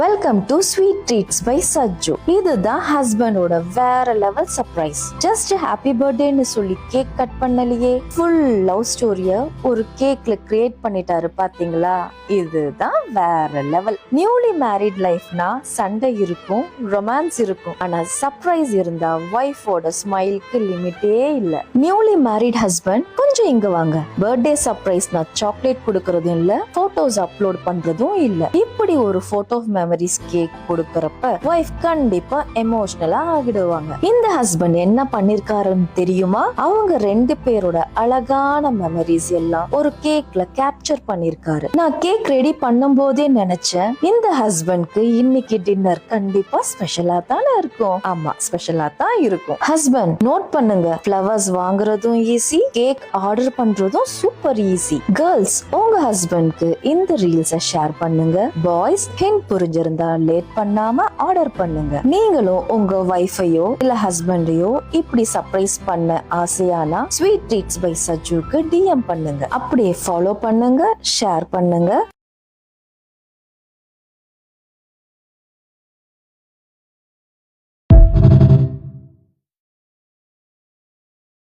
Welcome to sweet treats by Sajju. இதுதான் ஹஸ்பண்டோட வேற லெவல் சர்ப்ரைஸ். ஜஸ்ட் ஹாப்பி பர்த்டேன்னு சொல்லி கேக் கட் பண்ணலையே, ஃபுல் லவ் ஸ்டோரிய ஒரு கேக்ல கிரியேட் பண்ணிட்டாரு பாத்தீங்களா? இதுதான் வேற லெவல். நியூலி மேரிட் லைஃப்னா சண்டை இருக்கும், ரொமான்ஸ் இருக்கும், ஆனா சர்ப்ரைஸ் இருந்தா வைஃபோட ஸ்மைலுக்கு லிமிட்டே இல்ல. நியூலி மேரிட் ஹஸ்பண்ட் கொஞ்சம் இங்க வாங்க. பர்த்டே சர்ப்ரைஸ்னா சாக்லேட் கொடுக்கறதும் இல்ல, போட்டோஸ் அப்லோட் பண்றதும் இல்ல. இப்படி ஒரு போட்டோ மெமரிஸ் கேக் கொடுக்கறப்ப வைஃப் கண்டிப்பா எமோஷனலா ஆகிடுவாங்க. இந்த ஹஸ்பண்ட் என்ன பண்ணிருக்காருன்னு தெரியுமா? அவங்க ரெண்டு பேரோட அழகான மெமரிஸ் எல்லாம் ஒரு கேக்ல கேப்சர் பண்ணிருக்காரு. நான் கேக் ரெடி பண்ணும் போதே நினைச்சேன், இந்த ஹஸ்பண்ட்க்கு இன்னைக்கு டின்னர் கண்டிப்பா ஸ்பெஷலா தானே இருக்கும். ஆமா, ஸ்பெஷலா தான் இருக்கும். ஹஸ்பண்ட் நோட் பண்ணுங்க, ஃப்ளவர்ஸ் வாங்குறதும் ஈஸி, கேக் ஆர்டர் பண்றதும் சூப்பர் ஈஸி. கேர்ள்ஸ், உங்க ஹஸ்பண்ட்க்கு இந்த ரீல்ஸை ஷேர் பண்ணுங்க. பாய்ஸ், ஹிண்ட் புரிஞ்சிருந்தா லேட் பண்ணாம ஆர்டர் பண்ணுங்க. நீங்களும் உங்க வைஃபையோ இல்ல ஹஸ்பண்டையோ இப்படி சர்ப்ரைஸ் பண்ண ஆசையானா ஸ்வீட் ட்ரீட்ஸ் பை சஜ்ஜுக்கு DM பண்ணுங்க. அப்படியே ஃபாலோ பண்ணுங்க, ஷேர் பண்ணுங்க.